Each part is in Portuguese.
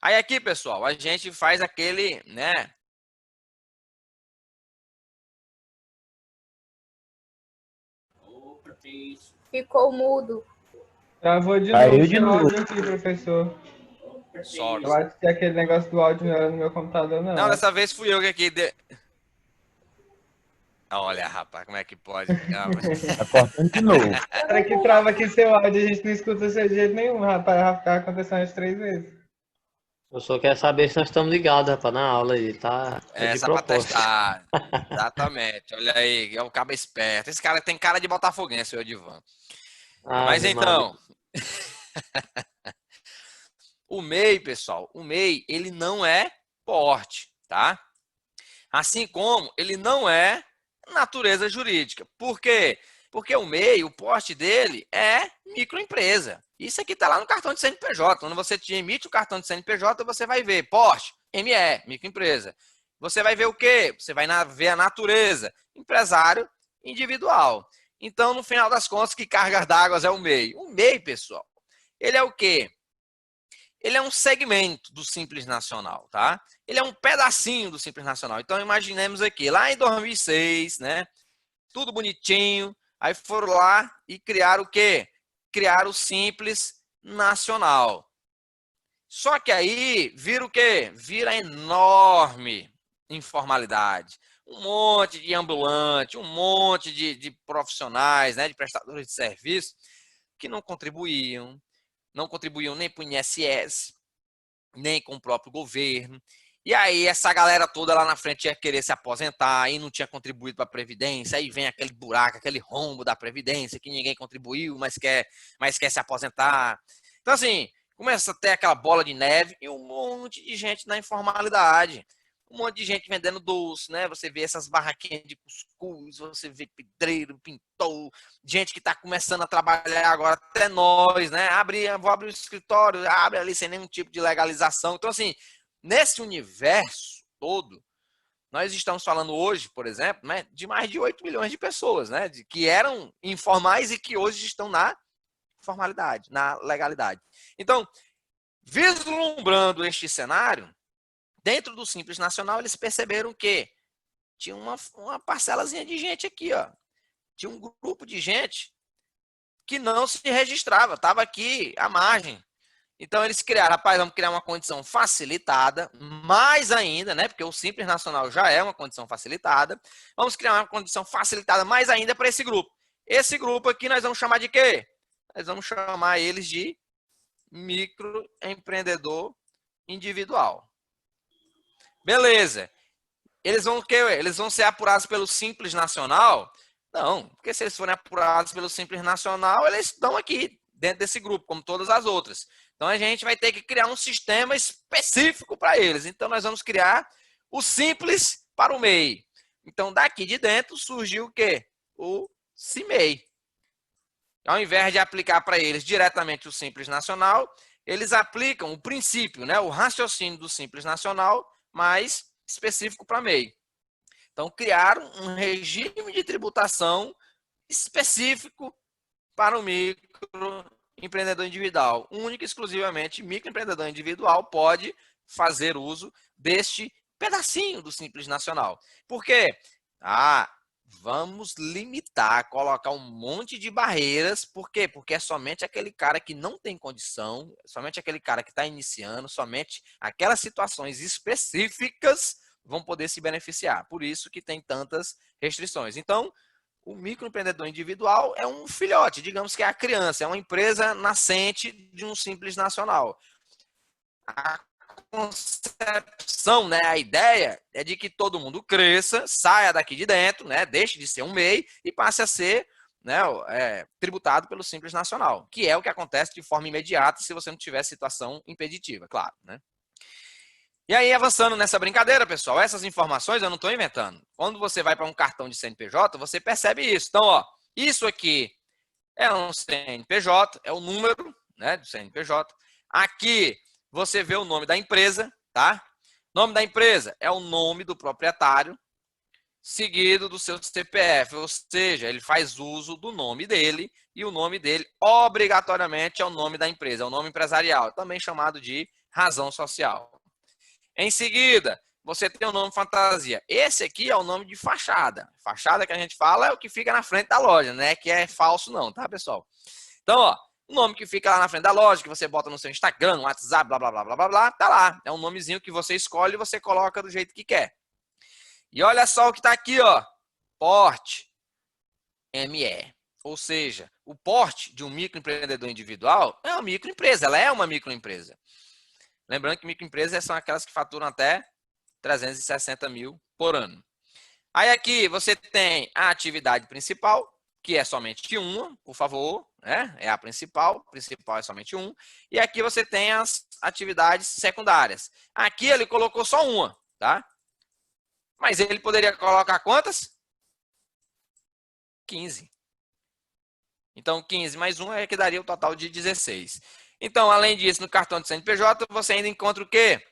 Aí aqui, pessoal, a gente faz aquele, né? Ficou mudo. Travou de Caiu novo de seu novo. áudio aqui, professor. Sorry. Eu acho que aquele negócio do áudio não era no meu computador, não. Não, dessa vez fui eu que aqui... Olha, rapaz, como é que pode? Tá cortando de novo. Cara, que trava aqui seu áudio, a gente não escuta seu de jeito nenhum, rapaz. Vai ficar acontecendo as 3 vezes. Eu só quero saber se nós estamos ligados, rapaz, na aula aí, tá? É de Essa pra propósito. testar. Exatamente. Olha aí, é um cabo esperto. Esse cara tem cara de botafoguense, o Edivan. Mas Ave Maria. então, o MEI, pessoal, o MEI, ele não é porte, tá? Assim como ele não é natureza jurídica. Por quê? Porque o MEI, o porte dele é microempresa. Isso aqui está lá no cartão de CNPJ. Quando você emite o cartão de CNPJ, você vai ver porte, ME, microempresa. Você vai ver o quê? Você vai ver a natureza, empresário individual. Então, no final das contas, que cargas d'água é o MEI? O MEI, pessoal, ele é o quê? Ele é um segmento do Simples Nacional, tá? Ele é um pedacinho do Simples Nacional. Então, imaginemos aqui, lá em 2006, né? Tudo bonitinho. Aí foram lá e criaram o quê? Criaram o Simples Nacional. Só que aí vira o quê? Vira enorme informalidade. Um monte de ambulante, um monte de profissionais, né? De prestadores de serviço que não contribuíam nem para o INSS, nem com o próprio governo. E aí essa galera toda lá na frente ia querer se aposentar e não tinha contribuído para a Previdência, aí vem aquele buraco, aquele rombo da Previdência, que ninguém contribuiu, mas quer se aposentar. Então assim, começa a ter aquela bola de neve e um monte de gente na informalidade. Um monte de gente vendendo doce, né? Você vê essas barraquinhas de cuscuz, você vê pedreiro, pintor, gente que está começando a trabalhar agora, até nós, né? Vou abrir o escritório, abre ali sem nenhum tipo de legalização. Então, assim, nesse universo todo, nós estamos falando hoje, por exemplo, né, de mais de 8 milhões de pessoas, né? Que eram informais e que hoje estão na formalidade, na legalidade. Então, vislumbrando este cenário, dentro do Simples Nacional, eles perceberam que tinha uma parcelazinha de gente aqui, ó. Tinha um grupo de gente que não se registrava, estava aqui à margem. Então, eles criaram, rapaz, vamos criar uma condição facilitada, mais ainda, né? Porque o Simples Nacional já é uma condição facilitada. Vamos criar uma condição facilitada mais ainda para esse grupo. Esse grupo aqui nós vamos chamar de quê? Nós vamos chamar eles de microempreendedor individual. Beleza. Eles vão ser apurados pelo Simples Nacional? Não, porque se eles forem apurados pelo Simples Nacional, eles estão aqui dentro desse grupo, como todas as outras. Então a gente vai ter que criar um sistema específico para eles. Então nós vamos criar o Simples para o MEI. Então daqui de dentro surgiu o quê? O CIMEI. Ao invés de aplicar para eles diretamente o Simples Nacional, eles aplicam o princípio, né, o raciocínio do Simples Nacional, mas específico para MEI. Então, criaram um regime de tributação específico para o microempreendedor individual. Único e exclusivamente microempreendedor individual pode fazer uso deste pedacinho do Simples Nacional. Por quê? Vamos limitar, colocar um monte de barreiras. Por quê? Porque é somente aquele cara que não tem condição, somente aquele cara que está iniciando, somente aquelas situações específicas vão poder se beneficiar. Por isso que tem tantas restrições. Então, o microempreendedor individual é um filhote, digamos que é a criança, é uma empresa nascente de um Simples Nacional. A concepção, né, a ideia é de que todo mundo cresça, saia daqui de dentro, né, deixe de ser um MEI e passe a ser, né, tributado pelo Simples Nacional, que é o que acontece de forma imediata se você não tiver situação impeditiva, claro, né? E aí, avançando nessa brincadeira, pessoal, essas informações eu não estou inventando. Quando você vai para um cartão de CNPJ, você percebe isso. Então, ó, isso aqui é um CNPJ, é o número, né, do CNPJ. Aqui você vê o nome da empresa, tá? Nome da empresa é o nome do proprietário, seguido do seu CPF, ou seja, ele faz uso do nome dele e o nome dele obrigatoriamente é o nome da empresa, é o nome empresarial, também chamado de razão social. Em seguida, você tem o nome fantasia. Esse aqui é o nome de fachada. Fachada que a gente fala é o que fica na frente da loja, né? Que é falso não, tá, pessoal? Então, ó, o nome que fica lá na frente da loja, que você bota no seu Instagram, no WhatsApp, blá, blá, blá, blá, blá, blá, tá lá. É um nomezinho que você escolhe e você coloca do jeito que quer. E olha só o que tá aqui, ó. Porte ME. Ou seja, o porte de um microempreendedor individual é uma microempresa, ela é uma microempresa. Lembrando que microempresas são aquelas que faturam até 360 mil por ano. Aí aqui você tem a atividade principal, que é somente uma, por favor, né? É a principal é somente um. E aqui você tem as atividades secundárias. Aqui ele colocou só uma, tá? Mas ele poderia colocar quantas? 15. Então, 15 mais 1 é que daria o total de 16. Então, além disso, no cartão de CNPJ, você ainda encontra o quê?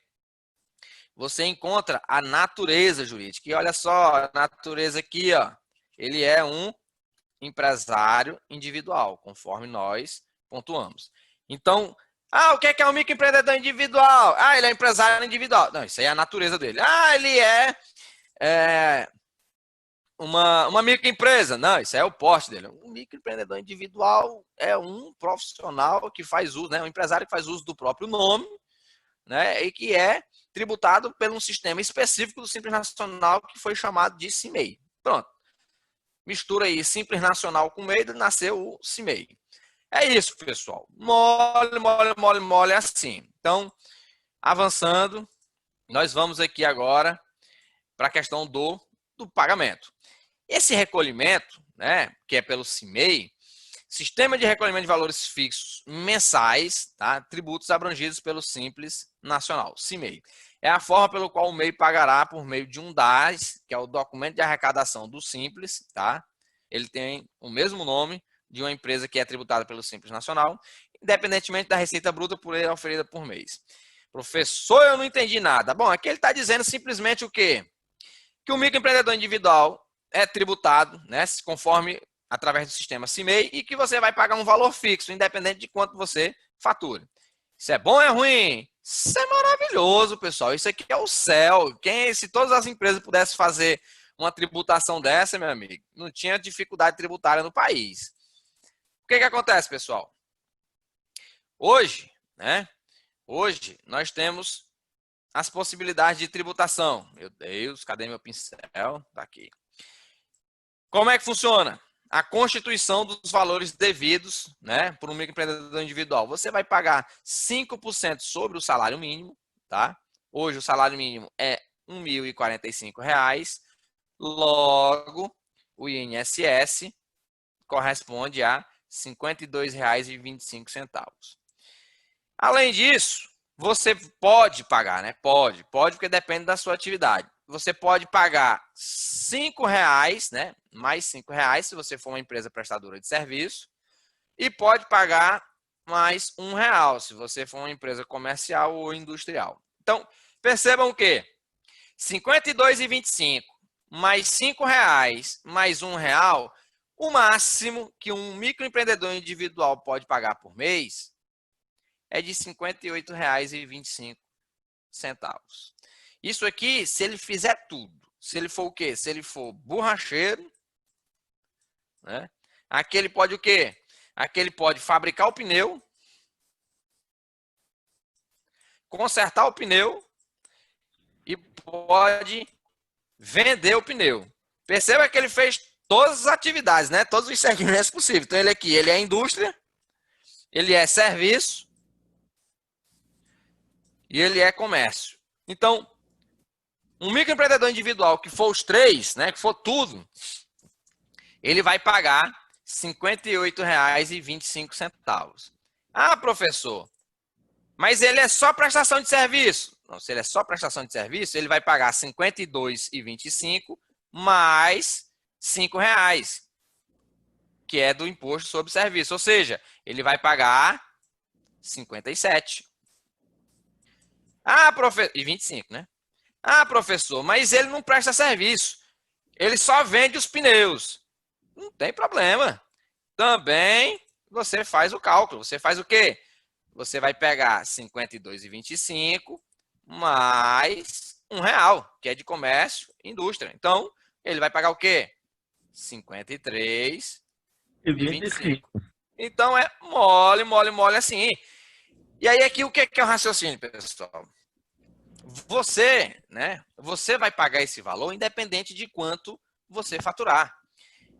Você encontra a natureza jurídica. E olha só, a natureza aqui, ó, ele é um empresário individual, conforme nós pontuamos. Então, o que é um microempreendedor individual? Ele é empresário individual. Não, isso aí é a natureza dele. Ele é uma microempresa. Não, isso é o porte dele. Um microempreendedor individual é um profissional que faz uso, né, um empresário que faz uso do próprio nome, né, e que é tributado por um sistema específico do Simples Nacional que foi chamado de CIMEI. Pronto. Mistura aí Simples Nacional com MEI, nasceu o CIMEI. É isso, pessoal. Mole assim. Então, avançando, nós vamos aqui agora para a questão do pagamento. Esse recolhimento, né, que é pelo CIMEI, Sistema de Recolhimento de Valores Fixos Mensais, tá? Tributos abrangidos pelo Simples Nacional, CIMEI. É a forma pelo qual o MEI pagará por meio de um DAS, que é o documento de arrecadação do Simples, tá? Ele tem o mesmo nome de uma empresa que é tributada pelo Simples Nacional, independentemente da receita bruta por ele oferida por mês. Professor, eu não entendi nada. Bom, aqui ele está dizendo simplesmente o quê? Que o microempreendedor individual é tributado, né, conforme através do sistema CIMEI, e que você vai pagar um valor fixo, independente de quanto você fatura. Isso é bom ou é ruim? Isso é maravilhoso, pessoal. Isso aqui é o céu. Se todas as empresas pudessem fazer uma tributação dessa, meu amigo, não tinha dificuldade tributária no país. O que acontece, pessoal? Hoje, né? Hoje, nós temos as possibilidades de tributação. Meu Deus, cadê meu pincel? Tá aqui. Como é que funciona? A constituição dos valores devidos, né, por um microempreendedor individual. Você vai pagar 5% sobre o salário mínimo, tá? Hoje o salário mínimo é R$ 1.045. Logo, o INSS corresponde a R$ 52,25. Além disso, você pode pagar, né? Pode, porque depende da sua atividade. Você pode pagar R$ 5,00, né? Mais R$ 5,00 se você for uma empresa prestadora de serviço. E pode pagar mais R$ 1,00 se você for uma empresa comercial ou industrial. Então, percebam que R$ 52,25 mais R$ 5,00 mais R$ 1,00, o máximo que um microempreendedor individual pode pagar por mês é de R$ 58,25. Isso aqui, se ele fizer tudo. Se ele for o quê? Se ele for borracheiro, né? Aqui ele pode o quê? Aqui ele pode fabricar o pneu, consertar o pneu e pode vender o pneu. Perceba que ele fez todas as atividades, né? Todos os segmentos possíveis. Então ele aqui, ele é indústria, ele é serviço e ele é comércio. Então, um microempreendedor individual que for os três, né, que for tudo, ele vai pagar R$ 58,25. Professor, mas ele é só prestação de serviço. Não, se ele é só prestação de serviço, ele vai pagar R$ 52,25 mais R$ 5,00, que é do imposto sobre serviço. Ou seja, ele vai pagar 57. Professor, e 25, né? Professor, mas ele não presta serviço. Ele só vende os pneus. Não tem problema. Também você faz o cálculo. Você faz o quê? você vai pegar 52,25 mais R$1, que é de comércio e indústria. Então, ele vai pagar o quê? 53,25. Então, é mole, mole, mole assim. E aí, aqui, o que é o raciocínio, pessoal? Você, né? Você vai pagar esse valor independente de quanto você faturar.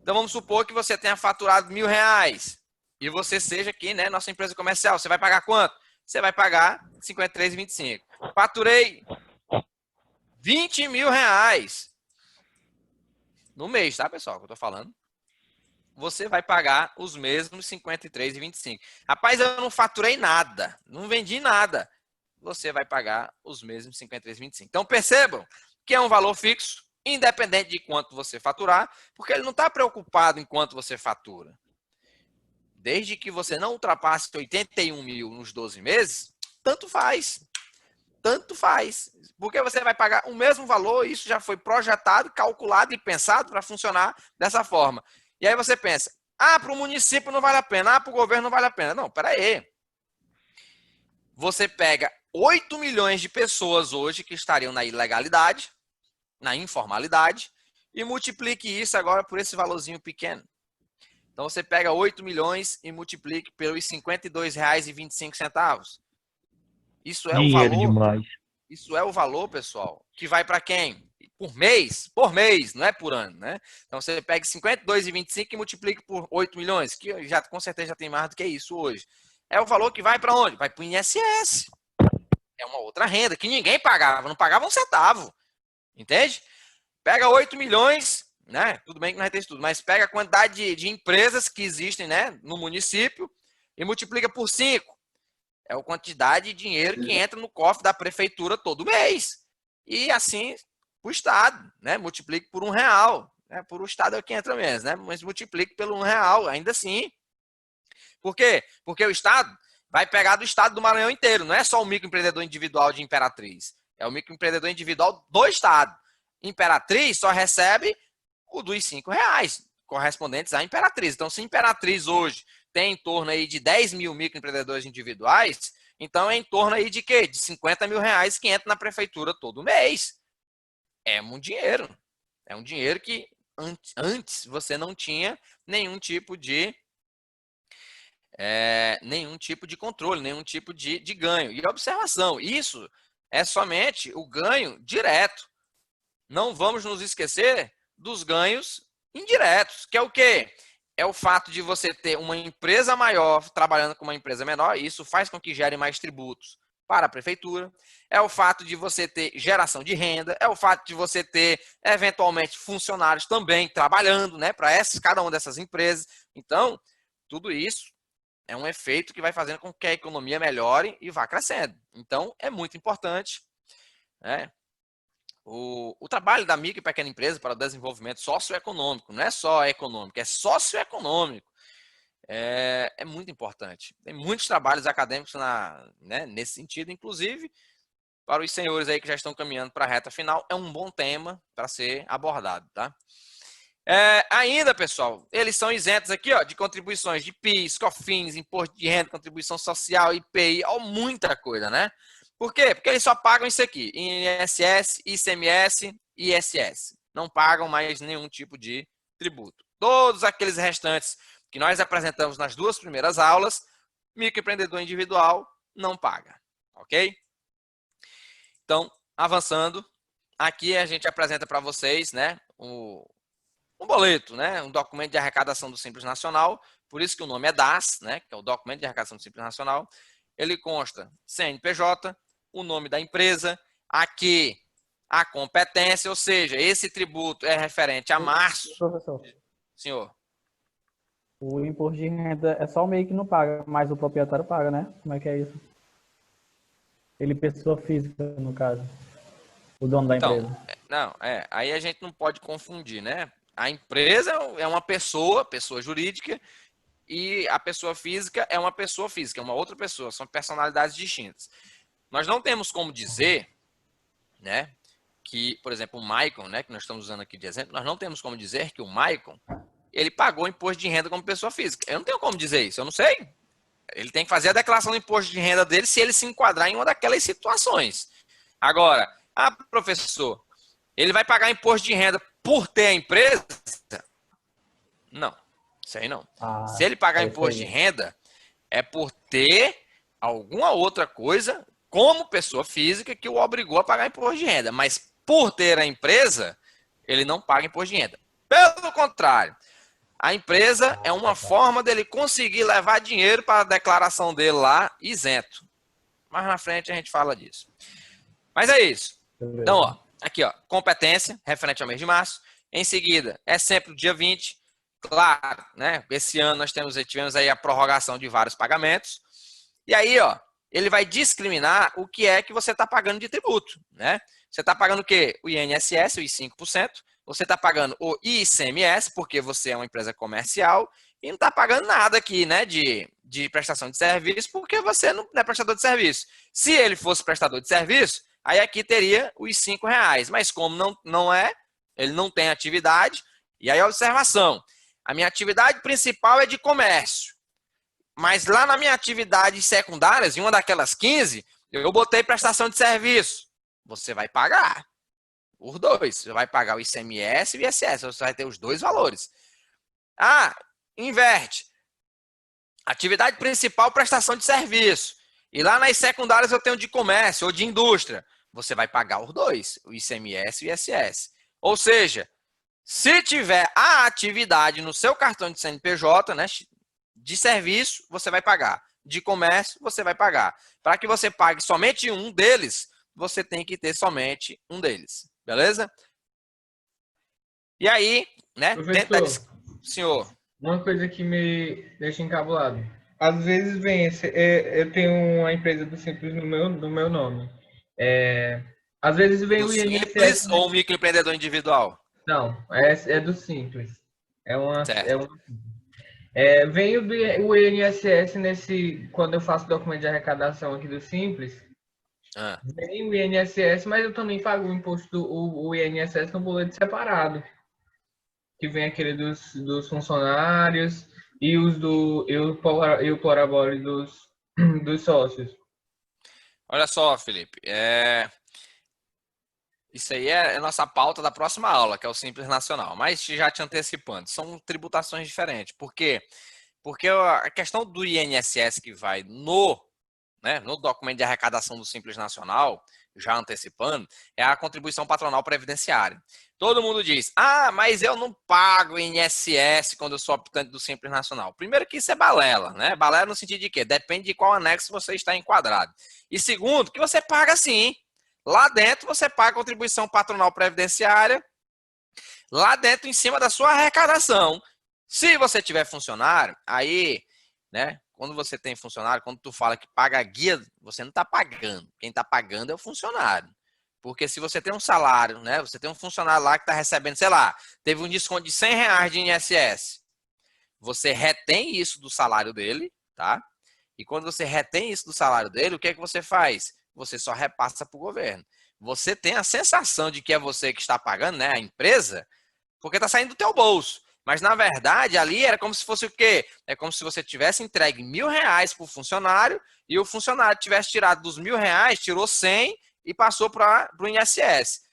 Então, vamos supor que você tenha faturado R$1.000 e você seja aqui, né, nossa empresa comercial. Você vai pagar quanto? Você vai pagar 53,25. Faturei R$20.000 no mês, tá, pessoal? Que eu tô falando. Você vai pagar os mesmos 53,25. Rapaz, eu não faturei nada, não vendi nada. Você vai pagar os mesmos 53,25. Então, percebam que é um valor fixo, independente de quanto você faturar, porque ele não está preocupado em quanto você fatura. Desde que você não ultrapasse 81 mil nos 12 meses, tanto faz. Tanto faz. Porque você vai pagar o mesmo valor, isso já foi projetado, calculado e pensado para funcionar dessa forma. E aí você pensa, para o município não vale a pena, para o governo não vale a pena. Não, peraí. Você pega 8 milhões de pessoas hoje que estariam na ilegalidade, na informalidade, e multiplique isso agora por esse valorzinho pequeno. Então você pega 8 milhões e multiplique pelos R$ 52,25. Isso é Dinheiro o valor. demais. Isso é o valor, pessoal, que vai para quem? Por mês? Por mês, não é por ano, né? Então você pega 52,25 e multiplica por 8 milhões, que já com certeza já tem mais do que isso hoje. É o valor que vai para onde? Vai para o INSS. É uma outra renda que ninguém pagava, não pagava um centavo. Entende? Pega 8 milhões, né? Tudo bem que não vai ter isso tudo, mas pega a quantidade de empresas que existem, né, no município e multiplica por 5. É a quantidade de dinheiro que entra no cofre da prefeitura todo mês. E assim, o Estado, né? Multiplique por R$1. Né? Por o Estado é o que entra menos, né? Mas multiplique pelo R$1, ainda assim. Por quê? Porque o Estado vai pegar do Estado do Maranhão inteiro. Não é só o microempreendedor individual de Imperatriz. É o microempreendedor individual do Estado. Imperatriz só recebe o dos R$5 correspondentes à Imperatriz. Então, se a Imperatriz hoje tem em torno aí de 10 mil microempreendedores individuais, então é em torno aí de quê? De R$50.000 que entra na prefeitura todo mês. É um dinheiro. É um dinheiro que antes você não tinha nenhum tipo de controle, nenhum tipo de ganho. E observação, isso é somente o ganho direto. Não vamos nos esquecer dos ganhos indiretos, que é o quê? É o fato de você ter uma empresa maior trabalhando com uma empresa menor, e isso faz com que gere mais tributos para a prefeitura. É o fato de você ter geração de renda, é o fato de você ter, eventualmente, funcionários também trabalhando, né, para cada uma dessas empresas. Então, tudo isso é um efeito que vai fazendo com que a economia melhore e vá crescendo. Então, é muito importante, né? O trabalho da micro e pequena empresa para o desenvolvimento socioeconômico, não é só econômico, é socioeconômico. É muito importante. Tem muitos trabalhos acadêmicos nesse sentido, inclusive, para os senhores aí que já estão caminhando para a reta final, é um bom tema para ser abordado, tá? Ainda, pessoal, eles são isentos aqui, ó, de contribuições de PIS, COFINS, imposto de renda, contribuição social, IPI, muita coisa, né? Por quê? Porque eles só pagam isso aqui, INSS, ICMS e ISS. Não pagam mais nenhum tipo de tributo. Todos aqueles restantes que nós apresentamos nas duas primeiras aulas, microempreendedor individual não paga, ok? Então, avançando, aqui a gente apresenta para vocês, né, um boleto, né, um documento de arrecadação do Simples Nacional, por isso que o nome é DAS, né, que é o documento de arrecadação do Simples Nacional. Ele consta CNPJ, o nome da empresa, aqui a competência, ou seja, esse tributo é referente a março. Professor, Senhor. o imposto de renda é só o MEI que não paga, mas o proprietário paga, né? Como é que é isso? Ele, pessoa física, no caso. O dono da empresa. Aí a gente não pode confundir, né? A empresa é uma pessoa jurídica, e a pessoa física é uma pessoa física, é uma outra pessoa, são personalidades distintas. Nós não temos como dizer, né, que, por exemplo, o Maicon, né, que nós estamos usando aqui de exemplo, nós não temos como dizer que o Maicon, ele pagou imposto de renda como pessoa física. Eu não tenho como dizer isso, eu não sei. Ele tem que fazer a declaração do imposto de renda dele se ele se enquadrar em uma daquelas situações. Agora, professor, ele vai pagar imposto de renda por ter a empresa? Não, isso aí não. Se ele pagar imposto de renda, é por ter alguma outra coisa, como pessoa física, que o obrigou a pagar imposto de renda. Mas por ter a empresa, ele não paga imposto de renda. Pelo contrário, a empresa é uma forma dele conseguir levar dinheiro para a declaração dele lá isento. Mais na frente a gente fala disso. Mas é isso. Então, ó, aqui, ó, competência, referente ao mês de março. Em seguida, é sempre o dia 20. Claro, né? Esse ano nós tivemos aí a prorrogação de vários pagamentos. E aí, ó, ele vai discriminar o que é que você está pagando de tributo, né? Você está pagando o quê? O INSS, os 5%. Você está pagando o ICMS, porque você é uma empresa comercial, e não está pagando nada aqui, né, de prestação de serviço, porque você não é prestador de serviço. Se ele fosse prestador de serviço, aí aqui teria os R$5. Mas como não é, ele não tem atividade, e aí a observação, a minha atividade principal é de comércio, mas lá na minha atividade secundárias, em uma daquelas 15, eu botei prestação de serviço. Você vai pagar os dois. Você vai pagar o ICMS e o ISS. Você vai ter os dois valores. Inverte. Atividade principal, prestação de serviço. E lá nas secundárias eu tenho de comércio ou de indústria. Você vai pagar os dois, o ICMS e o ISS. Ou seja, se tiver a atividade no seu cartão de CNPJ, né, de serviço, você vai pagar. De comércio, você vai pagar. Para que você pague somente um deles, você tem que ter somente um deles. Beleza? E aí, né? Professor, senhor. uma coisa que me deixa encabulado. Às vezes vem eu tenho uma empresa do Simples no meu nome. Às vezes vem Do o INSS. Simples ou microempreendedor individual? Não, é do Simples. Certo. Vem o INSS quando eu faço documento de arrecadação aqui do Simples. Vem o INSS, mas eu também pago o imposto o INSS no boleto separado. Que vem aquele dos funcionários e o prolabore dos sócios. Olha só, Felipe. Isso aí é a nossa pauta da próxima aula, que é o Simples Nacional. Mas já te antecipando, são tributações diferentes. Por quê? Porque a questão do INSS que vai no documento de arrecadação do Simples Nacional, já antecipando, é a contribuição patronal previdenciária. Todo mundo diz, mas eu não pago INSS quando eu sou optante do Simples Nacional. Primeiro que isso é balela, né? Balela no sentido de quê? Depende de qual anexo você está enquadrado. E segundo, que você paga sim. Lá dentro você paga contribuição patronal previdenciária, lá dentro em cima da sua arrecadação. Se você tiver funcionário, aí, né? Quando você tem funcionário, quando tu fala que paga a guia, você não está pagando. Quem está pagando é o funcionário. Porque se você tem um salário, né? Você tem um funcionário lá que está recebendo, sei lá, teve um desconto de R$100 de INSS. Você retém isso do salário dele, tá? E quando você retém isso do salário dele, o que é que você faz? Você só repassa para o governo. Você tem a sensação de que é você que está pagando, né? A empresa, porque está saindo do teu bolso. Mas, na verdade, ali era como se fosse o quê? É como se você tivesse entregue R$1.000 para o funcionário e o funcionário tivesse tirado dos R$1.000, tirou 100 e passou para o INSS.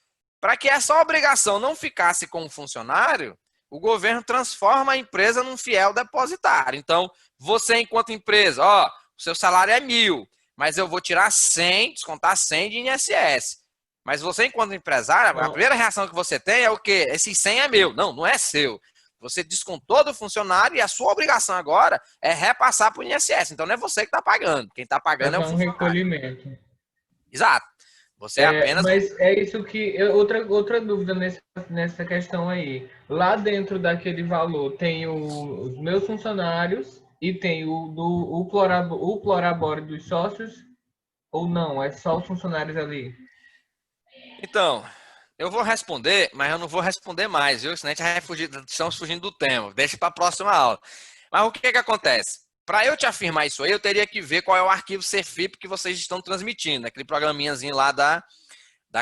Para que essa obrigação não ficasse com o funcionário, o governo transforma a empresa num fiel depositário. Então, você, enquanto empresa, o seu salário é 1.000, mas eu vou tirar 100, descontar 100 de INSS. Mas você, enquanto empresário, a primeira reação que você tem é o quê? Esse 100 é meu. Não, não é seu. Você descontou do funcionário e a sua obrigação agora é repassar para o INSS. Então não é você que está pagando. Quem está pagando é o funcionário. Recolhimento. Exato. Você apenas... Mas é isso que... Outra dúvida nessa questão aí. Lá dentro daquele valor tem os meus funcionários e tem o prolabore dos sócios ou não? É só os funcionários ali? Então... Eu vou responder, mas eu não vou responder mais, viu? Senão a gente vai fugir, estamos fugindo do tema. Deixa para a próxima aula. Mas o que acontece? Para eu te afirmar isso aí, eu teria que ver qual é o arquivo CFIP que vocês estão transmitindo, aquele programinhazinho lá da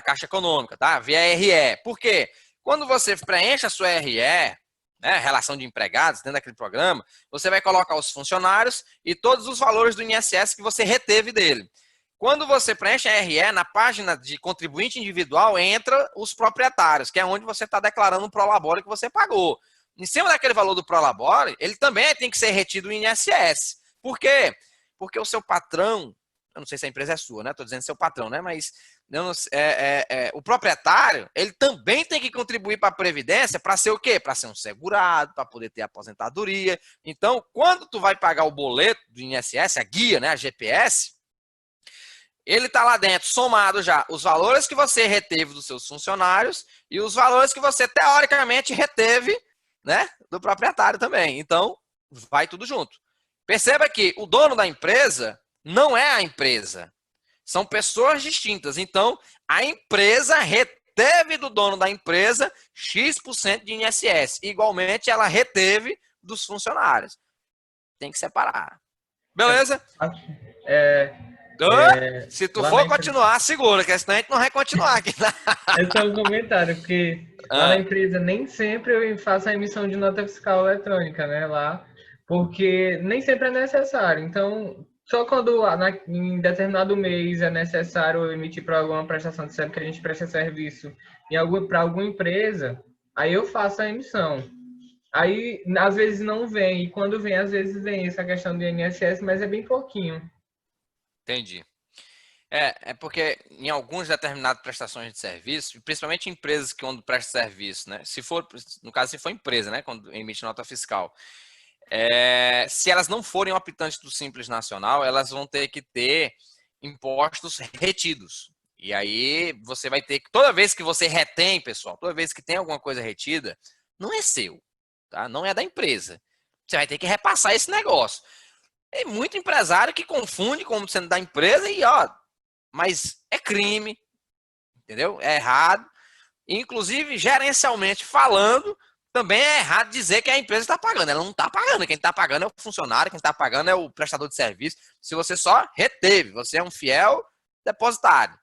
Caixa Econômica, tá? VRE. Por quê? Quando você preenche a sua RE, né, relação de empregados dentro daquele programa, você vai colocar os funcionários e todos os valores do INSS que você reteve dele. Quando você preenche a RE, na página de contribuinte individual, entra os proprietários, que é onde você está declarando o prolabore que você pagou. Em cima daquele valor do prolabore, ele também tem que ser retido o INSS. Por quê? Porque o seu patrão, eu não sei se a empresa é sua, né? Estou dizendo seu patrão, né? Mas o proprietário, ele também tem que contribuir para a Previdência para ser o quê? Para ser um segurado, para poder ter aposentadoria. Então, quando tu vai pagar o boleto do INSS, a guia, né? A GPS, ele está lá dentro, somado já os valores que você reteve dos seus funcionários e os valores que você, teoricamente, reteve, né, do proprietário também. Então, vai tudo junto. Perceba que o dono da empresa não é a empresa. São pessoas distintas. Então, a empresa reteve do dono da empresa X% de INSS. Igualmente, ela reteve dos funcionários. Tem que separar. Beleza? Se tu for continuar, segura, que senão a gente não vai continuar aqui. É só um comentário, porque lá na empresa nem sempre eu faço a emissão de nota fiscal eletrônica, né? Lá, porque nem sempre é necessário. Então, só quando em determinado mês é necessário eu emitir para alguma prestação de serviço, que a gente presta serviço para alguma empresa, aí eu faço a emissão. Aí, às vezes não vem, e quando vem, às vezes vem essa questão do INSS, mas é bem pouquinho. Entendi. É porque em algumas determinadas prestações de serviço, principalmente empresas que quando prestam serviço, né? No caso, se for empresa, né? Quando emite nota fiscal, se elas não forem optantes do Simples Nacional, elas vão ter que ter impostos retidos. E aí você vai ter que, toda vez que você retém, pessoal, toda vez que tem alguma coisa retida, não é seu, tá? Não é da empresa. Você vai ter que repassar esse negócio. Tem muito empresário que confunde como sendo da empresa e, mas é crime, entendeu? É errado. Inclusive, gerencialmente falando, também é errado dizer que a empresa está pagando. Ela não está pagando. Quem está pagando é o funcionário, quem está pagando é o prestador de serviço. Se você só reteve, você é um fiel depositário.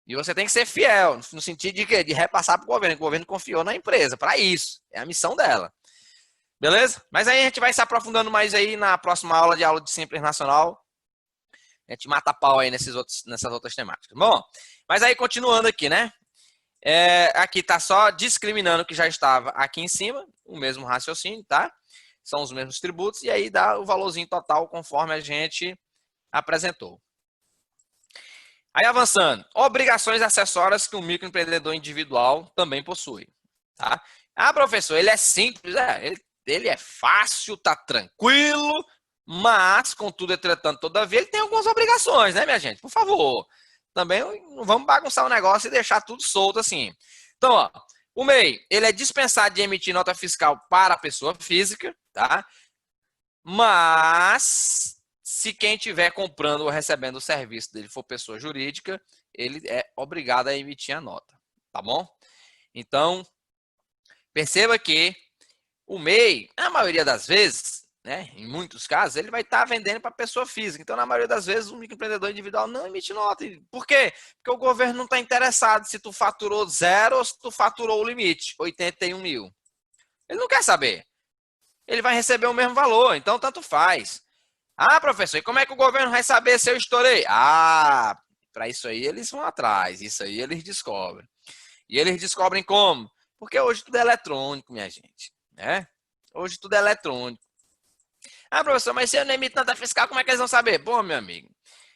E você tem que ser fiel, no sentido de quê? De repassar para o governo. O governo confiou na empresa, para isso. É a missão dela. Beleza? Mas aí a gente vai se aprofundando mais aí na próxima aula de Simples Nacional. A gente mata pau aí nessas outras temáticas. Bom, mas aí continuando aqui, né? Aqui tá só discriminando o que já estava aqui em cima, o mesmo raciocínio, tá? São os mesmos tributos e aí dá o valorzinho total conforme a gente apresentou. Aí avançando, obrigações acessórias que um microempreendedor individual também possui, tá? Professor, ele é simples, ele é fácil, tá tranquilo, mas, contudo, entretanto, todavia, ele tem algumas obrigações, né, minha gente? Por favor. Também não vamos bagunçar o negócio e deixar tudo solto assim. Então, o MEI, ele é dispensado de emitir nota fiscal para a pessoa física, tá? Mas, se quem estiver comprando ou recebendo o serviço dele for pessoa jurídica, ele é obrigado a emitir a nota, tá bom? Então, perceba que o MEI, na maioria das vezes, né, em muitos casos, ele vai estar vendendo para pessoa física. Então, na maioria das vezes, o microempreendedor individual não emite nota. Por quê? Porque o governo não está interessado se tu faturou 0 ou se tu faturou o limite, 81 mil. Ele não quer saber. Ele vai receber o mesmo valor, então tanto faz. Professor, e como é que o governo vai saber se eu estourei? Para isso aí eles vão atrás, isso aí eles descobrem. E eles descobrem como? Porque hoje tudo é eletrônico, minha gente, né? Hoje tudo é eletrônico. Professor, mas se eu não emito nota fiscal, como é que eles vão saber? Bom, meu amigo,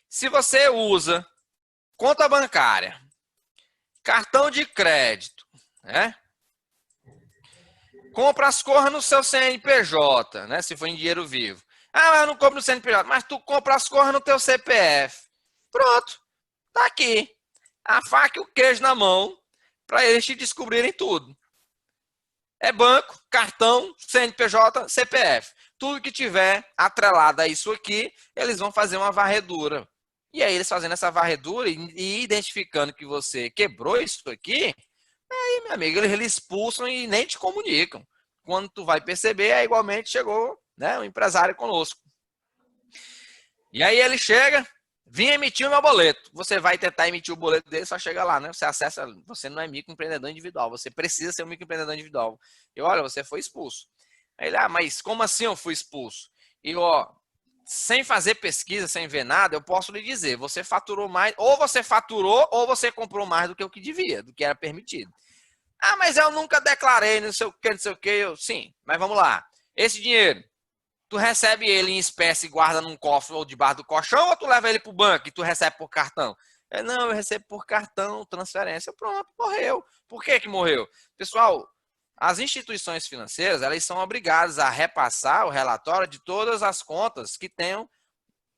se você usa conta bancária, cartão de crédito, né? Compra as coisas no seu CNPJ, né? Se for em dinheiro vivo. Mas eu não compro no CNPJ, mas tu compra as coisas no teu CPF. Pronto, tá aqui. A faca e o queijo na mão para eles te descobrirem tudo. É banco, cartão, CNPJ, CPF. Tudo que tiver atrelado a isso aqui, eles vão fazer uma varredura. E aí, eles fazendo essa varredura e identificando que você quebrou isso aqui, aí, meu amigo, eles expulsam e nem te comunicam. Quando tu vai perceber, igualmente chegou, né, um empresário conosco. E aí ele chega, vim emitir o meu boleto. Você vai tentar emitir o boleto dele, só chega lá, né? Você acessa, você não é microempreendedor individual, você precisa ser um microempreendedor individual. E olha, você foi expulso. Aí ele, ah, mas como assim eu fui expulso? E ó, sem fazer pesquisa, sem ver nada, eu posso lhe dizer, você faturou mais, ou você faturou, ou você comprou mais do que o que devia, do que era permitido. Ah, mas eu nunca declarei, não sei o que, não sei o que. Sim, mas vamos lá. Esse dinheiro, tu recebe ele em espécie e guarda num cofre ou debaixo do colchão, ou tu leva ele pro banco e tu recebe por cartão? Não, eu recebo por cartão, transferência. Pronto, morreu. Por que que morreu? Pessoal, as instituições financeiras, elas são obrigadas a repassar o relatório de todas as contas que tenham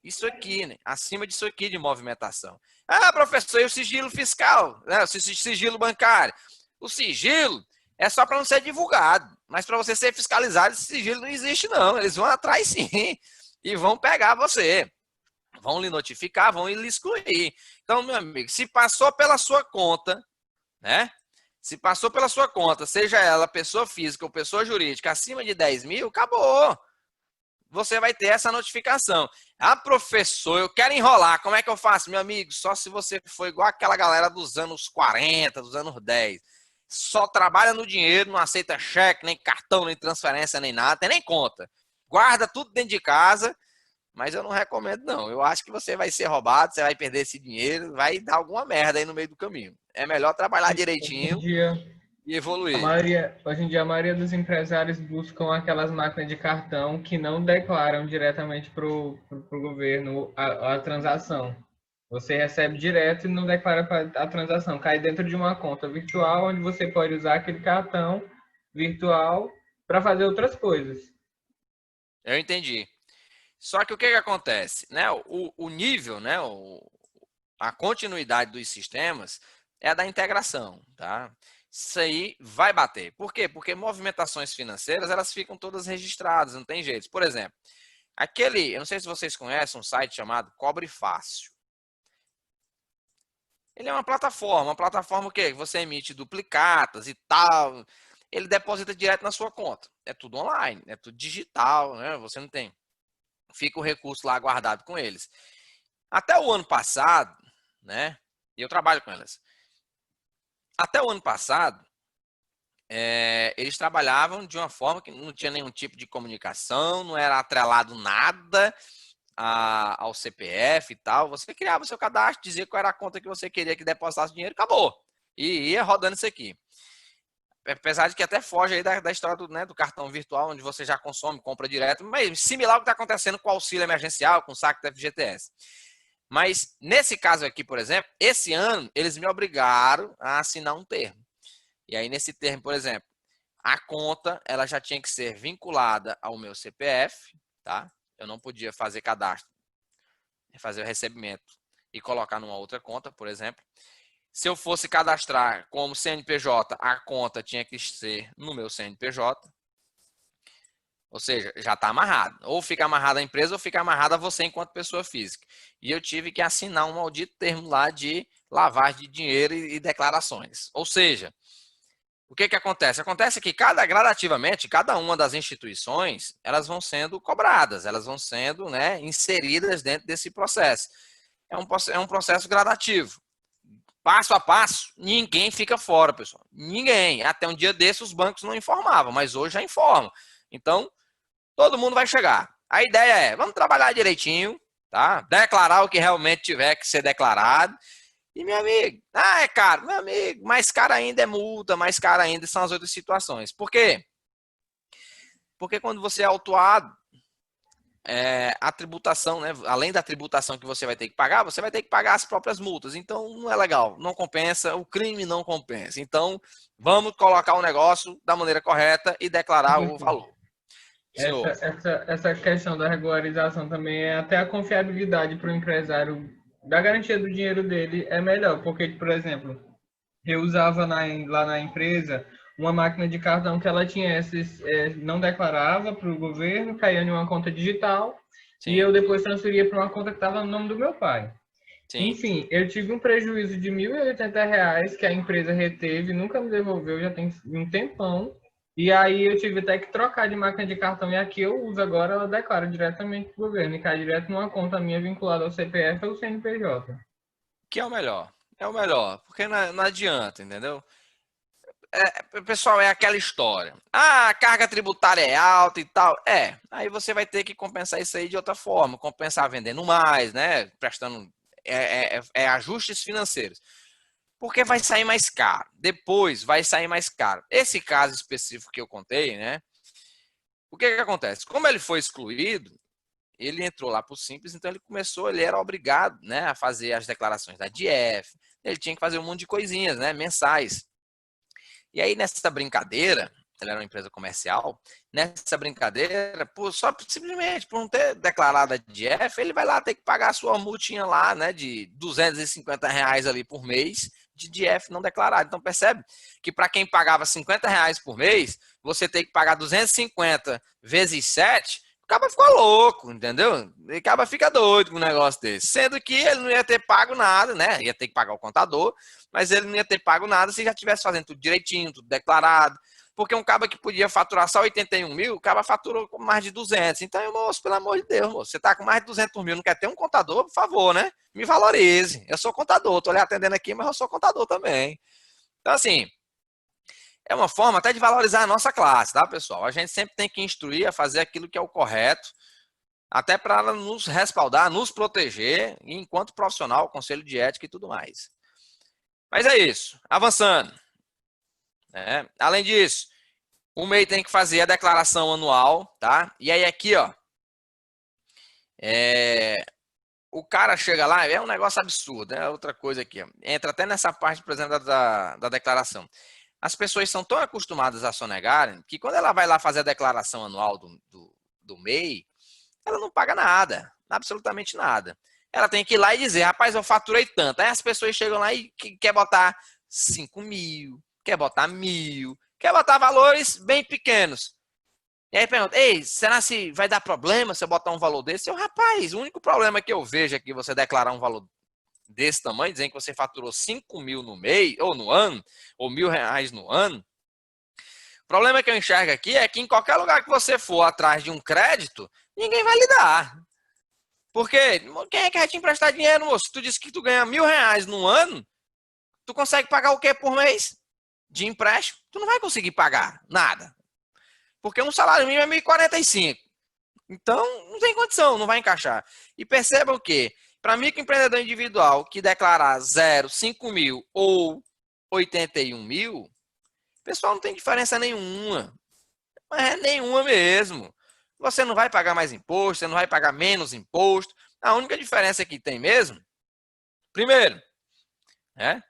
isso aqui, né? Acima disso aqui de movimentação. Ah, professor, e o sigilo fiscal? Né? O sigilo bancário? O sigilo é só para não ser divulgado, mas para você ser fiscalizado, esse sigilo não existe não. Eles vão atrás sim e vão pegar você. Vão lhe notificar, vão lhe excluir. Então, meu amigo, se passou pela sua conta, né? Se passou pela sua conta, seja ela pessoa física ou pessoa jurídica, acima de 10 mil, acabou. Você vai ter essa notificação. Ah, professor, eu quero enrolar. Como é que eu faço, meu amigo? Só se você for igual aquela galera dos anos 40, dos anos 10. Só trabalha no dinheiro, não aceita cheque, nem cartão, nem transferência, nem nada, tem nem conta. Guarda tudo dentro de casa, mas eu não recomendo, não. Eu acho que você vai ser roubado, você vai perder esse dinheiro, vai dar alguma merda aí no meio do caminho. É melhor trabalhar direitinho e evoluir. Hoje em dia, a maioria dos empresários buscam aquelas máquinas de cartão que não declaram diretamente para o governo a transação. Você recebe direto e não declara a transação. Cai dentro de uma conta virtual, onde você pode usar aquele cartão virtual para fazer outras coisas. Eu entendi. Só que o que acontece? Né? O nível, né? A continuidade dos sistemas é a da integração. Tá? Isso aí vai bater. Por quê? Porque movimentações financeiras elas ficam todas registradas, não tem jeito. Por exemplo, eu não sei se vocês conhecem um site chamado Cobre Fácil. Ele é uma plataforma o quê? Você emite duplicatas e tal. Ele deposita direto na sua conta. É tudo online, é tudo digital, né? Você não tem. Fica o recurso lá guardado com eles. Até o ano passado, né? E eu trabalho com elas. Até o ano passado, eles trabalhavam de uma forma que não tinha nenhum tipo de comunicação, não era atrelado nada ao CPF e tal. Você criava o seu cadastro, dizia qual era a conta que você queria que depositasse dinheiro, acabou. E ia rodando isso aqui. Apesar de que até foge aí da história do cartão virtual, onde você já consome, compra direto, mas similar ao que está acontecendo com o auxílio emergencial, com o saque do FGTS. Mas nesse caso aqui, por exemplo, esse ano eles me obrigaram a assinar um termo. E aí nesse termo, por exemplo, a conta ela já tinha que ser vinculada ao meu CPF, tá? Eu não podia fazer cadastro, fazer o recebimento e colocar numa outra conta, por exemplo. Se eu fosse cadastrar como CNPJ, a conta tinha que ser no meu CNPJ. Ou seja, já está amarrado. Ou fica amarrado à empresa ou fica amarrado a você enquanto pessoa física. E eu tive que assinar um maldito termo lá de lavagem de dinheiro e declarações. Ou seja, o que acontece? Acontece que gradativamente, cada uma das instituições, elas vão sendo cobradas, elas vão sendo, né, inseridas dentro desse processo. É um processo gradativo. Passo a passo, ninguém fica fora, pessoal. Ninguém. Até um dia desse os bancos não informavam, mas hoje já informam. Então, todo mundo vai chegar. A ideia é, vamos trabalhar direitinho, tá? Declarar o que realmente tiver que ser declarado. E, meu amigo, é caro. Meu amigo, mais caro ainda é multa, mais caro ainda são as outras situações. Por quê? Porque quando você é autuado, a tributação, né? Além da tributação que você vai ter que pagar, você vai ter que pagar as próprias multas. Então, não é legal, não compensa, o crime não compensa. Então, vamos colocar o negócio da maneira correta e declarar o valor. Essa questão da regularização também é até a confiabilidade para o empresário da garantia do dinheiro dele é melhor, porque, por exemplo, eu usava lá na empresa uma máquina de cartão que ela tinha não declarava para o governo, caía em uma conta digital. Sim. E eu depois transferia para uma conta que estava no nome do meu pai. Sim. Enfim, eu tive um prejuízo de R$ 1.080 que a empresa reteve, nunca me devolveu, já tem um tempão. E aí eu tive até que trocar de máquina de cartão, e a que eu uso agora, ela declara diretamente para o governo e cai direto numa conta minha vinculada ao CPF ou CNPJ. Que é o melhor. É o melhor, porque não adianta, entendeu? pessoal, é aquela história. A carga tributária é alta e tal. Aí você vai ter que compensar isso aí de outra forma. Compensar vendendo mais, né? Prestando ajustes financeiros. Porque vai sair mais caro. Depois vai sair mais caro. Esse caso específico que eu contei, né? O que acontece? Como ele foi excluído, ele entrou lá para o Simples, então ele era obrigado, né, a fazer as declarações da DIEF, ele tinha que fazer um monte de coisinhas, né, mensais. E aí, nessa brincadeira, ele era uma empresa comercial, nessa brincadeira, simplesmente por não ter declarado a DIEF, ele vai lá ter que pagar a sua multinha lá, né, de R$ 250 ali por mês, de DIEF não declarado. Então, percebe que para quem pagava R$ 50 por mês, você tem que pagar 250 vezes 7, o cara fica louco, entendeu? O cara fica doido com um negócio desse. Sendo que ele não ia ter pago nada, né? Ia ter que pagar o contador, mas ele não ia ter pago nada se já estivesse fazendo tudo direitinho, tudo declarado. Porque um cara que podia faturar só 81 mil, o cara faturou com mais de 200. Então, moço, pelo amor de Deus, moço, você está com mais de 200 mil, não quer ter um contador? Por favor, né? Me valorize. Eu sou contador, estou lhe atendendo aqui, mas eu sou contador também. Então, assim, é uma forma até de valorizar a nossa classe, tá, pessoal? A gente sempre tem que instruir a fazer aquilo que é o correto, até para nos respaldar, nos proteger, enquanto profissional, conselho de ética e tudo mais. Mas é isso. Avançando. Além disso, o MEI tem que fazer a declaração anual, tá? E aí aqui, ó, o cara chega lá, é um negócio absurdo, né? Outra coisa aqui, ó. Entra até nessa parte, por exemplo, da declaração. As pessoas são tão acostumadas a sonegarem que quando ela vai lá fazer a declaração anual do MEI, ela não paga nada, absolutamente nada. Ela tem que ir lá e dizer, rapaz, eu faturei tanto. Aí as pessoas chegam lá e quer botar 5 mil, quer botar 1.000, quer botar valores bem pequenos. E aí pergunta, ei, será se vai dar problema se eu botar um valor desse? Rapaz, o único problema que eu vejo é que você declarar um valor desse tamanho, dizendo que você faturou 5 mil no mês, ou no ano, ou R$ 1.000 no ano. O problema que eu enxergo aqui é que em qualquer lugar que você for atrás de um crédito, ninguém vai lhe dar. Porque quem é que vai te emprestar dinheiro, moço? Tu disse que tu ganha R$ 1.000 no ano, tu consegue pagar o quê por mês? De empréstimo? Tu não vai conseguir pagar nada. Porque um salário mínimo é 1.045. Então, não tem condição, não vai encaixar. E percebam que, para microempreendedor individual que declarar 0, 5 mil ou 81 mil, o pessoal não tem diferença nenhuma. Mas é nenhuma mesmo. Você não vai pagar mais imposto, você não vai pagar menos imposto. A única diferença que tem mesmo, primeiro, é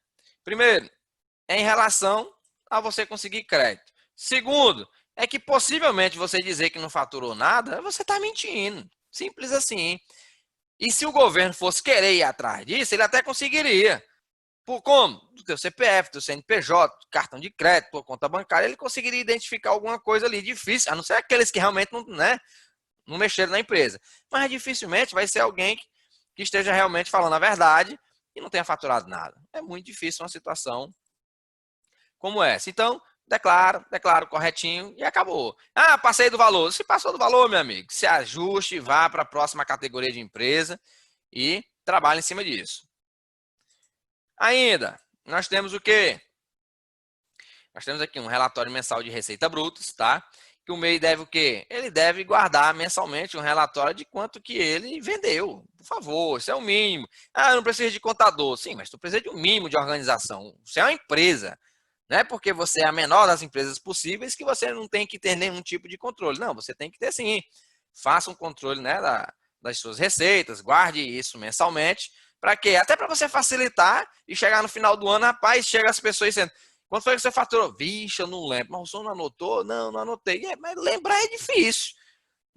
em relação a você conseguir crédito. Segundo, é que possivelmente você dizer que não faturou nada, você está mentindo. Simples assim. E se o governo fosse querer ir atrás disso, ele até conseguiria. Por como? Do teu CPF, do CNPJ, do cartão de crédito, tua conta bancária, ele conseguiria identificar alguma coisa ali difícil, a não ser aqueles que realmente não mexeram na empresa. Mas dificilmente vai ser alguém que esteja realmente falando a verdade e não tenha faturado nada. É muito difícil uma situação como essa. Então, declaro corretinho e acabou. Ah, passei do valor. Se passou do valor, meu amigo, se ajuste, vá para a próxima categoria de empresa e trabalhe em cima disso. Ainda, nós temos o quê? Nós temos aqui um relatório mensal de receita brutos, tá? Que o MEI deve o quê? Ele deve guardar mensalmente um relatório de quanto que ele vendeu. Por favor, isso é o mínimo. Ah, eu não preciso de contador. Sim, mas tu precisa de um mínimo de organização. Você é uma empresa. Não é porque você é a menor das empresas possíveis que você não tem que ter nenhum tipo de controle. Não, você tem que ter sim. Faça um controle, né, das suas receitas, guarde isso mensalmente. Para quê? Até para você facilitar e chegar no final do ano, rapaz, chega as pessoas dizendo, quanto foi que você faturou? Vixe, eu não lembro. Mas o senhor não anotou? Não anotei. Mas lembrar é difícil.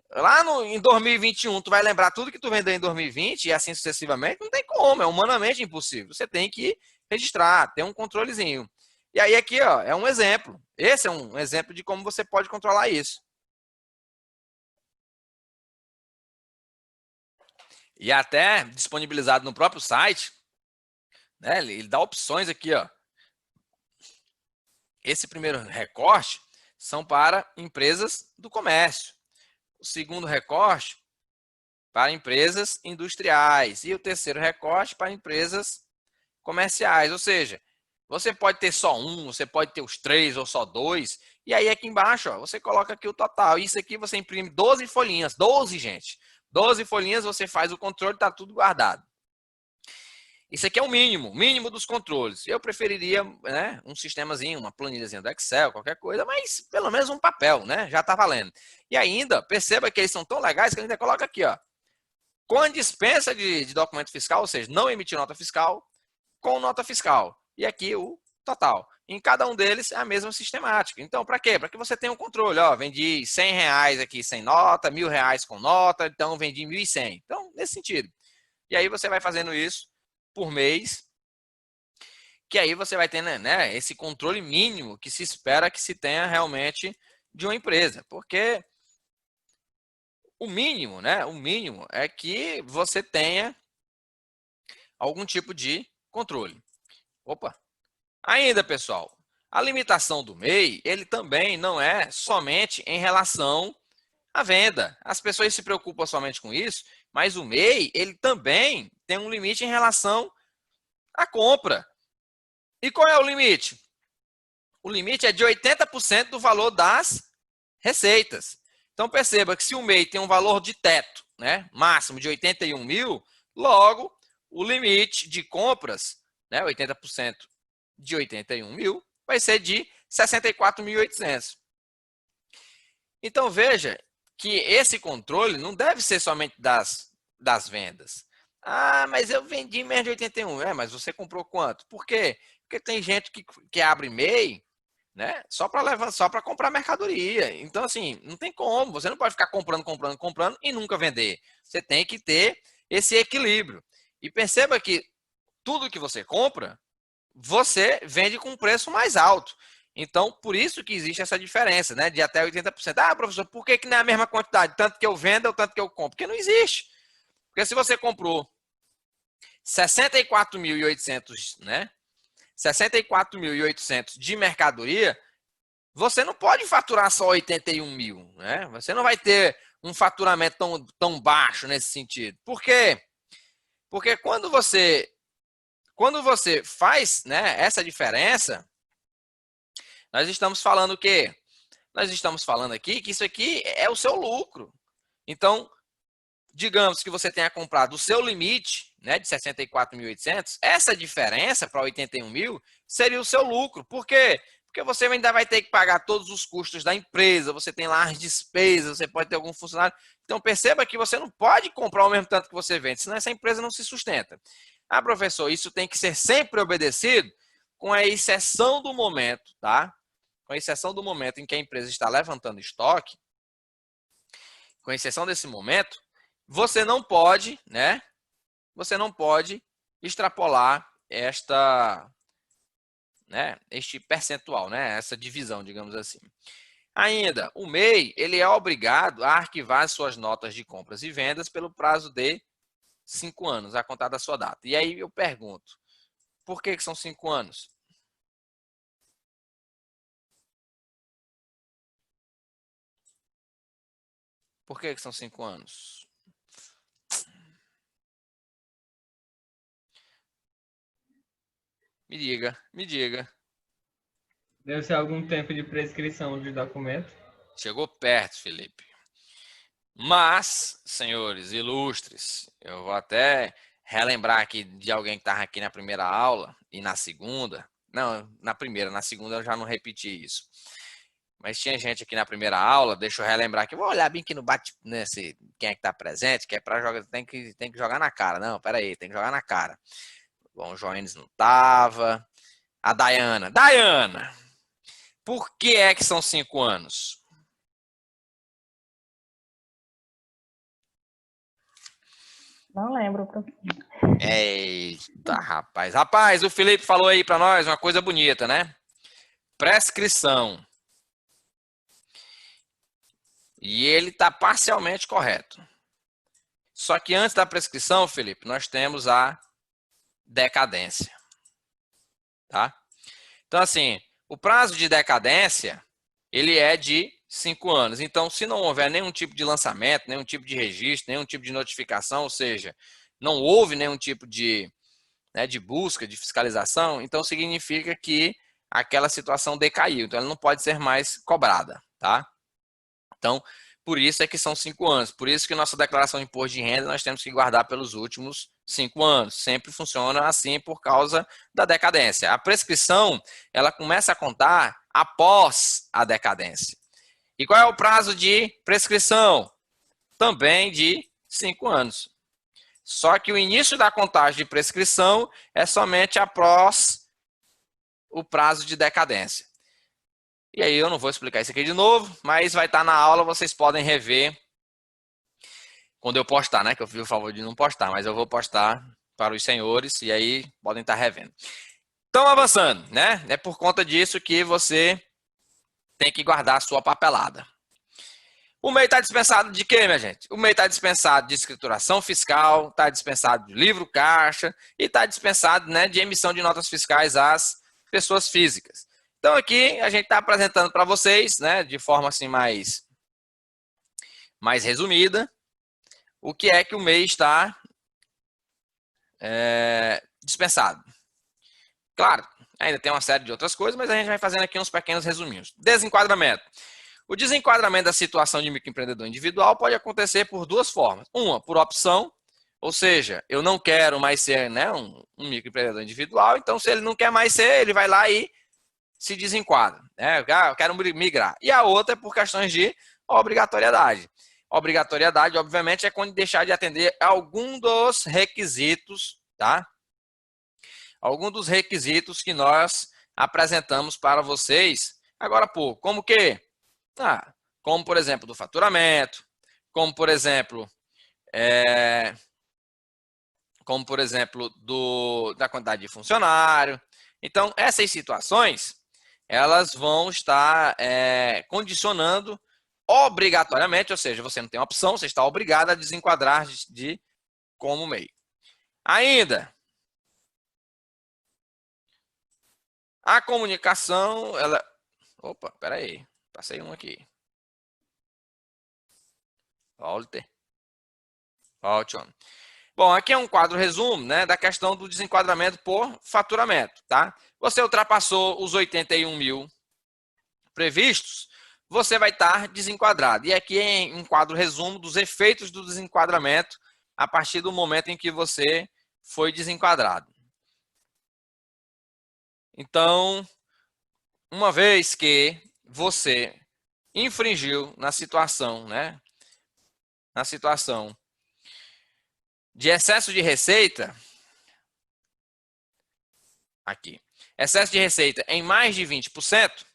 Lá em 2021, tu vai lembrar tudo que tu vendeu em 2020 e assim sucessivamente? Não tem como, é humanamente impossível. Você tem que registrar, ter um controlezinho. E aí aqui, ó, é um exemplo. Esse é um exemplo de como você pode controlar isso. E até disponibilizado no próprio site, né, ele dá opções aqui, ó. Esse primeiro recorte são para empresas do comércio. O segundo recorte para empresas industriais. E o terceiro recorte para empresas comerciais. Ou seja, Você pode ter só um, você pode ter os 3 ou só 2. E aí aqui embaixo, ó, você coloca aqui o total. Isso aqui você imprime 12 folhinhas. 12, gente. 12 folhinhas, você faz o controle, está tudo guardado. Isso aqui é o mínimo dos controles. Eu preferiria, né, um sistemazinho, uma planilhazinha do Excel, qualquer coisa, mas pelo menos um papel, né? Já está valendo. E ainda, perceba que eles são tão legais que a gente coloca aqui, ó. Com a dispensa de documento fiscal, ou seja, não emitir nota fiscal, com nota fiscal. E aqui o total. Em cada um deles é a mesma sistemática. Então, para quê? Para que você tenha um controle. Ó, vendi R$100 aqui sem nota, R$1.000 com nota, então vendi 1.100. Então, nesse sentido. E aí você vai fazendo isso por mês, que aí você vai ter, né, esse controle mínimo que se espera que se tenha realmente de uma empresa. Porque o mínimo, né, o mínimo é que você tenha algum tipo de controle. Opa! Ainda, pessoal, a limitação do MEI, ele também não é somente em relação à venda. As pessoas se preocupam somente com isso, mas o MEI, ele também tem um limite em relação à compra. E qual é o limite? O limite é de 80% do valor das receitas. Então, perceba que se o MEI tem um valor de teto, né, máximo de 81 mil, logo, o limite de compras, né, 80% de 81 mil, vai ser de 64.800. Então, veja que esse controle não deve ser somente das vendas. Ah, mas eu vendi menos de 81. Mas você comprou quanto? Por quê? Porque tem gente que abre MEI, né, só para comprar mercadoria. Então, assim, não tem como. Você não pode ficar comprando e nunca vender. Você tem que ter esse equilíbrio. E perceba que tudo que você compra, você vende com um preço mais alto. Então, por isso que existe essa diferença, né? De até 80%. Ah, professor, por que não é a mesma quantidade? Tanto que eu vendo ou tanto que eu compro? Porque não existe. Porque se você comprou 64.800, né? 64.800 de mercadoria, você não pode faturar só 81 mil, né? Você não vai ter um faturamento tão baixo nesse sentido. Por quê? Porque quando você faz, né, essa diferença, nós estamos falando o quê? Nós estamos falando aqui que isso aqui é o seu lucro. Então, digamos que você tenha comprado o seu limite, né, de 64.800, essa diferença para 81 mil seria o seu lucro. Por quê? Porque você ainda vai ter que pagar todos os custos da empresa, você tem lá as despesas, você pode ter algum funcionário. Então, perceba que você não pode comprar o mesmo tanto que você vende, senão essa empresa não se sustenta. Ah, professor, isso tem que ser sempre obedecido, com a exceção do momento, tá? Com exceção do momento em que a empresa está levantando estoque, com exceção desse momento, você não pode, né? Você não pode extrapolar este percentual, né? Essa divisão, digamos assim. Ainda, o MEI, ele é obrigado a arquivar suas notas de compras e vendas pelo prazo de 5 anos, a contar da sua data. E aí eu pergunto, por que são 5 anos? Por que são 5 anos? Me diga. Deve ser algum tempo de prescrição de documento. Chegou perto, Felipe. Mas, senhores ilustres, eu vou até relembrar aqui de alguém que estava aqui na primeira aula e na segunda. Não, na segunda eu já não repeti isso. Mas tinha gente aqui na primeira aula, deixa eu relembrar aqui. Vou olhar bem aqui no bate, nesse, quem é que está presente, que é para jogar, tem que jogar na cara. Não, peraí, tem que jogar na cara. Bom, o Joanes não estava. A Dayana. Dayana! Por que é que são 5 anos? Não lembro, professor. Eita, rapaz. Rapaz, o Felipe falou aí para nós uma coisa bonita, né? Prescrição. E ele está parcialmente correto. Só que antes da prescrição, Felipe, nós temos a decadência. Tá? Então, assim, o prazo de decadência, ele é de 5 anos. Então, se não houver nenhum tipo de lançamento, nenhum tipo de registro, nenhum tipo de notificação, ou seja, não houve nenhum tipo de né, de busca, de fiscalização, então significa que aquela situação decaiu, então ela não pode ser mais cobrada, tá? Então, por isso é que são 5 anos, por isso que nossa declaração de imposto de renda nós temos que guardar pelos últimos 5 anos, sempre funciona assim por causa da decadência. A prescrição, ela começa a contar após a decadência. E qual é o prazo de prescrição? Também de 5 anos. Só que o início da contagem de prescrição é somente após o prazo de decadência. E aí eu não vou explicar isso aqui de novo, mas vai estar na aula, vocês podem rever quando eu postar, né? Que eu fiz o favor de não postar, mas eu vou postar para os senhores e aí podem estar revendo. Então, avançando, né? É por conta disso que você tem que guardar a sua papelada. O MEI está dispensado de quê, minha gente? O MEI está dispensado de escrituração fiscal, está dispensado de livro caixa e está dispensado, né, de emissão de notas fiscais às pessoas físicas. Então aqui a gente está apresentando para vocês, né, de forma assim mais resumida, o que é que o MEI está dispensado. Claro, ainda tem uma série de outras coisas, mas a gente vai fazendo aqui uns pequenos resuminhos. Desenquadramento. O desenquadramento da situação de microempreendedor individual pode acontecer por duas formas. Uma, por opção, ou seja, eu não quero mais ser, né, um microempreendedor individual, então se ele não quer mais ser, ele vai lá e se desenquadra. Né? Eu quero migrar. E a outra é por questões de obrigatoriedade. Obrigatoriedade, obviamente, é quando deixar de atender algum dos requisitos, tá? Algum dos requisitos que nós apresentamos para vocês agora há pouco. Como que? Como, por exemplo, do faturamento, como, por exemplo, da quantidade de funcionário. Então, essas situações, elas vão estar condicionando obrigatoriamente, ou seja, você não tem opção, você está obrigado a desenquadrar como MEI. Ainda, a comunicação, ela... Opa, peraí. Passei um aqui. Volte. Bom, aqui é um quadro resumo, né, da questão do desenquadramento por faturamento, tá? Você ultrapassou os 81 mil previstos, você vai estar desenquadrado. E aqui é um quadro resumo dos efeitos do desenquadramento a partir do momento em que você foi desenquadrado. Então, uma vez que você infringiu na situação, né? Na situação de excesso de receita, aqui, excesso de receita em mais de 20%,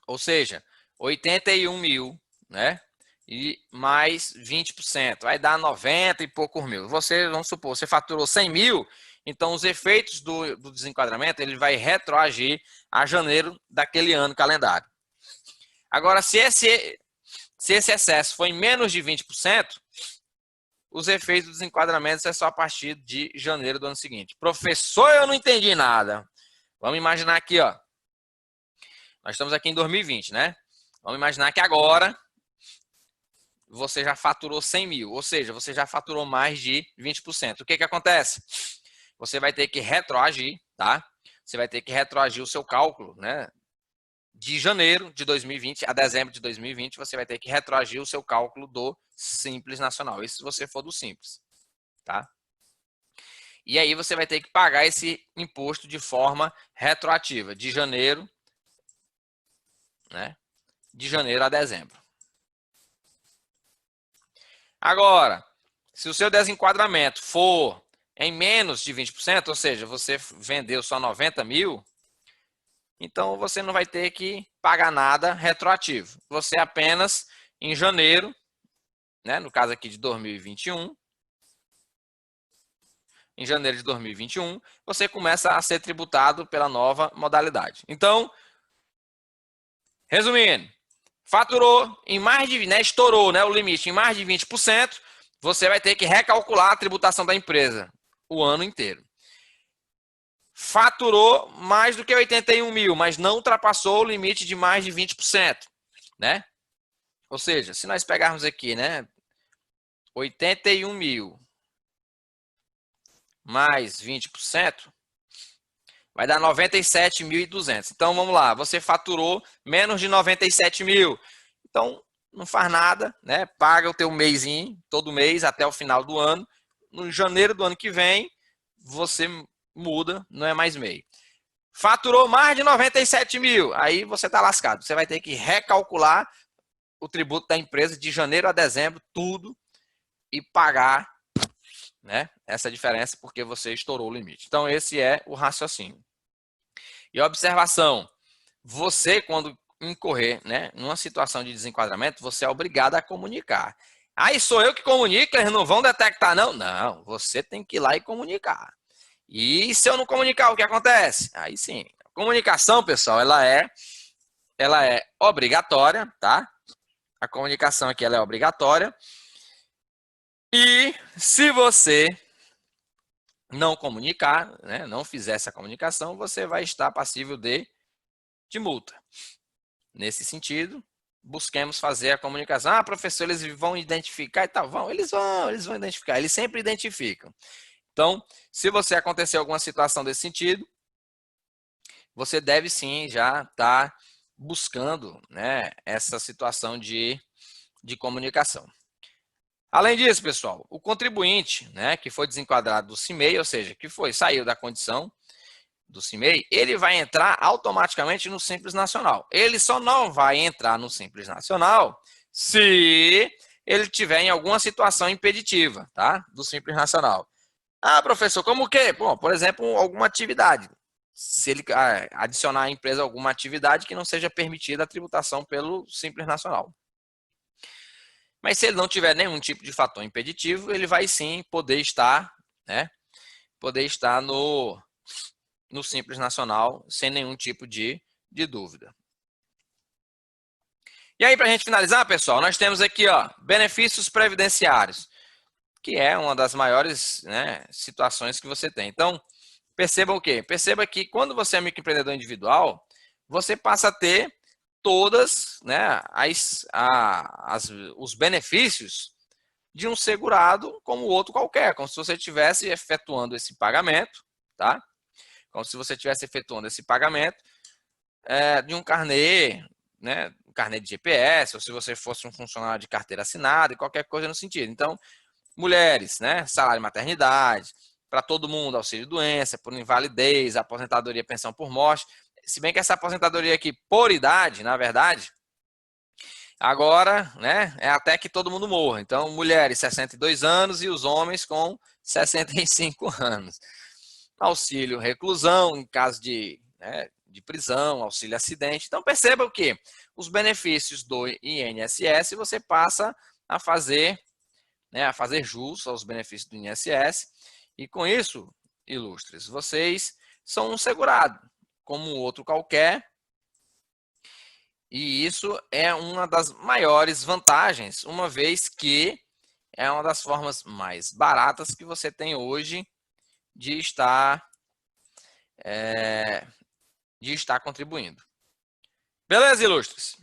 ou seja, 81 mil, né? E mais 20%, vai dar 90 e poucos mil. Você, vamos supor, você faturou 100 mil, então os efeitos do desenquadramento, ele vai retroagir a janeiro daquele ano calendário. Agora, se esse excesso for em menos de 20%, os efeitos do desenquadramento é só a partir de janeiro do ano seguinte. Professor, eu não entendi nada. Vamos imaginar aqui, ó. Nós estamos aqui em 2020, né? Vamos imaginar que agora você já faturou 100 mil, ou seja, você já faturou mais de 20%. O que acontece? Você vai ter que retroagir, tá? Você vai ter que retroagir o seu cálculo, né? De janeiro de 2020 a dezembro de 2020, você vai ter que retroagir o seu cálculo do Simples Nacional. Isso se você for do Simples, tá? E aí você vai ter que pagar esse imposto de forma retroativa, de janeiro, né? De janeiro a dezembro. Agora, se o seu desenquadramento for em menos de 20%, ou seja, você vendeu só 90 mil, então você não vai ter que pagar nada retroativo. Você apenas em janeiro, né, no caso aqui de 2021, em janeiro de 2021, você começa a ser tributado pela nova modalidade. Então, resumindo, faturou em mais de, né, estourou, né, o limite em mais de 20%, você vai ter que recalcular a tributação da empresa o ano inteiro. Faturou mais do que 81 mil, mas não ultrapassou o limite de mais de 20%, né? Ou seja, se nós pegarmos aqui, né, 81 mil mais 20%, vai dar 97.200. Então, vamos lá, você faturou menos de 97 mil. Então, não faz nada, né? Paga o teu mêsinho, todo mês, até o final do ano. No janeiro do ano que vem, você muda, não é mais MEI. Faturou mais de 97 mil, aí você está lascado. Você vai ter que recalcular o tributo da empresa de janeiro a dezembro, tudo, e pagar, né, essa diferença porque você estourou o limite. Então, esse é o raciocínio. E observação, você, quando incorrer, né, numa situação de desenquadramento, você é obrigado a comunicar. Aí sou eu que comunico, eles não vão detectar, não? Não, você tem que ir lá e comunicar. E se eu não comunicar, o que acontece? Aí sim, a comunicação, pessoal, ela é obrigatória, tá? A comunicação aqui ela é obrigatória. E se você não comunicar, né, não fizer essa comunicação, você vai estar passível de multa. Nesse sentido, busquemos fazer a comunicação. Ah, professor, eles vão identificar e tal. Eles vão identificar, eles sempre identificam. Então, se você acontecer alguma situação desse sentido, você deve sim já estar buscando, né, essa situação de comunicação. Além disso, pessoal, o contribuinte, né, que foi desenquadrado do CIMEI, ou seja, que saiu da condição do CIMEI, ele vai entrar automaticamente no Simples Nacional. Ele só não vai entrar no Simples Nacional se ele tiver em alguma situação impeditiva, tá, do Simples Nacional. Ah, professor, como o quê? Bom, por exemplo, alguma atividade. Se ele adicionar à empresa alguma atividade que não seja permitida a tributação pelo Simples Nacional. Mas se ele não tiver nenhum tipo de fator impeditivo, ele vai sim poder estar, né, no Simples Nacional sem nenhum tipo de dúvida. E aí, para a gente finalizar, pessoal, nós temos aqui, ó, benefícios previdenciários, que é uma das maiores, né, situações que você tem. Então, perceba o quê? Perceba que quando você é microempreendedor individual, você passa a ter todas, né, os benefícios de um segurado como outro qualquer, como se você estivesse efetuando esse pagamento, tá? Como se você estivesse efetuando esse pagamento de um carnê, né, um carnê de GPS, ou se você fosse um funcionário de carteira assinada, e qualquer coisa no sentido. Então, mulheres, né, salário maternidade, para todo mundo, auxílio-doença, por invalidez, aposentadoria, pensão por morte. Se bem que essa aposentadoria aqui, por idade, na verdade, agora, né, é até que todo mundo morra. Então, mulheres, 62 anos e os homens com 65 anos. Auxílio reclusão, em caso de prisão, auxílio acidente. Então, perceba o que? Os benefícios do INSS, você passa a fazer jus aos benefícios do INSS. E com isso, ilustres, vocês são um segurado, como outro qualquer. E isso é uma das maiores vantagens, uma vez que é uma das formas mais baratas que você tem hoje de estar contribuindo. Beleza, ilustres?